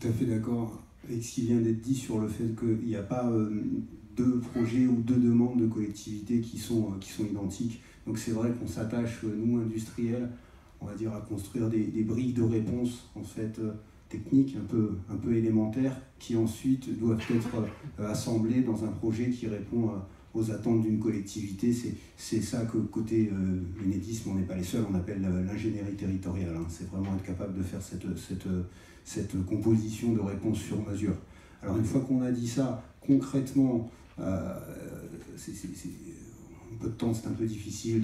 tout à fait d'accord avec ce qui vient d'être dit sur le fait qu'il n'y a pas deux projets ou deux demandes de collectivités qui sont identiques. Donc c'est vrai qu'on s'attache, nous industriels, on va dire, à construire des briques de réponse en fait techniques un peu élémentaires qui ensuite doivent être assemblées dans un projet qui répond aux attentes d'une collectivité. C'est ça que côté Enedis, on n'est pas les seuls, on appelle l'ingénierie territoriale. Hein. C'est vraiment être capable de faire cette composition de réponse sur mesure. Alors une fois qu'on a dit ça, concrètement, un peu de temps, c'est un peu difficile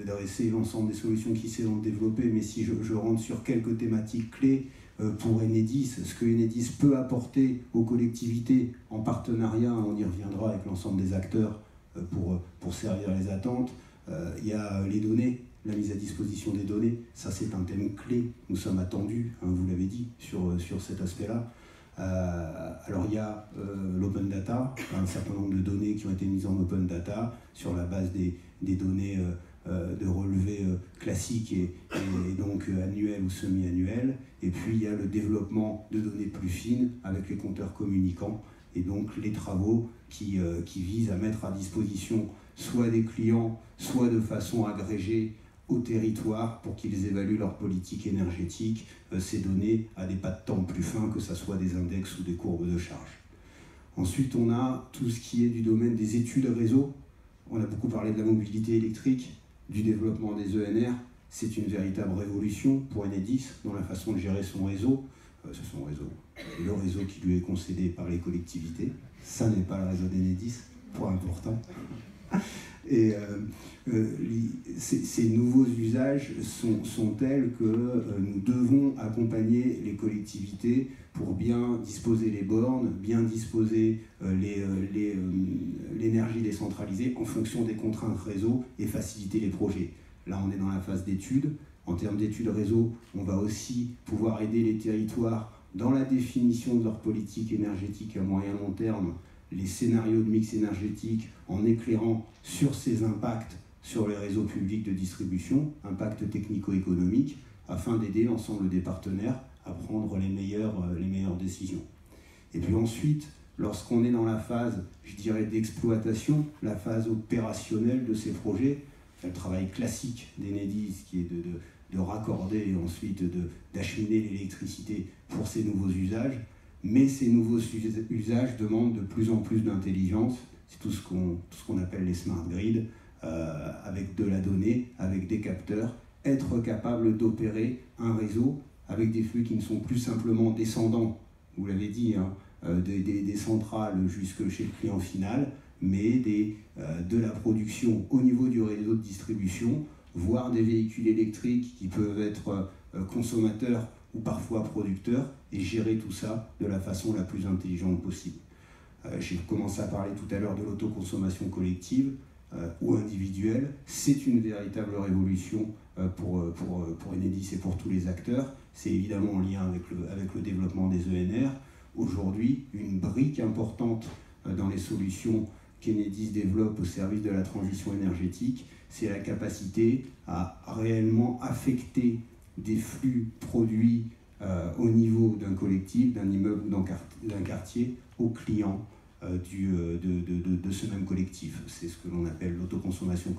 d'adresser l'ensemble des solutions qui seront développées, mais si je rentre sur quelques thématiques clés pour Enedis, ce que Enedis peut apporter aux collectivités en partenariat, on y reviendra avec l'ensemble des acteurs pour servir les attentes, il y a les données, la mise à disposition des données, ça c'est un thème clé, nous sommes attendus, hein, vous l'avez dit, sur cet aspect-là. Alors il y a l'open data, un certain nombre de données qui ont été mises en open data sur la base des données de relevé classiques et donc annuelles ou semi-annuelles. Et puis il y a le développement de données plus fines avec les compteurs communicants et donc les travaux qui visent à mettre à disposition soit des clients, soit de façon agrégée au territoire pour qu'ils évaluent leur politique énergétique, ces données à des pas de temps plus fins, que ce soit des index ou des courbes de charge. Ensuite, on a tout ce qui est du domaine des études réseau. On a beaucoup parlé de la mobilité électrique, du développement des ENR. C'est une véritable révolution pour Enedis dans la façon de gérer son réseau. Le réseau qui lui est concédé par les collectivités. Ça n'est pas le réseau d'Enedis, point important. Et ces nouveaux usages sont tels que nous devons accompagner les collectivités pour bien disposer les bornes, bien disposer l'énergie décentralisée en fonction des contraintes réseau et faciliter les projets. Là, on est dans la phase d'études. En termes d'études réseau, on va aussi pouvoir aider les territoires dans la définition de leur politique énergétique à moyen long terme, les scénarios de mix énergétique en éclairant sur ces impacts sur les réseaux publics de distribution, impacts technico-économiques, afin d'aider l'ensemble des partenaires à prendre les meilleures décisions. Et puis ensuite, lorsqu'on est dans la phase, je dirais, d'exploitation, la phase opérationnelle de ces projets, le travail classique d'Enedis qui est de raccorder et ensuite d'acheminer l'électricité pour ces nouveaux usages. Mais ces nouveaux usages demandent de plus en plus d'intelligence. C'est tout ce qu'on appelle les smart grids, avec de la donnée, avec des capteurs, être capable d'opérer un réseau avec des flux qui ne sont plus simplement descendants, vous l'avez dit, hein, des centrales jusque chez le client final, mais de la production au niveau du réseau de distribution, voire des véhicules électriques qui peuvent être consommateurs ou parfois producteurs, et gérer tout ça de la façon la plus intelligente possible. J'ai commencé à parler tout à l'heure de l'autoconsommation collective ou individuelle. C'est une véritable révolution pour Enedis et pour tous les acteurs. C'est évidemment en lien avec le développement des ENR. Aujourd'hui, une brique importante dans les solutions qu'Enedis développe au service de la transition énergétique, c'est la capacité à réellement affecter des flux produits au niveau d'un collectif, d'un immeuble ou d'un quartier, aux clients de ce même collectif. C'est ce que l'on appelle l'autoconsommation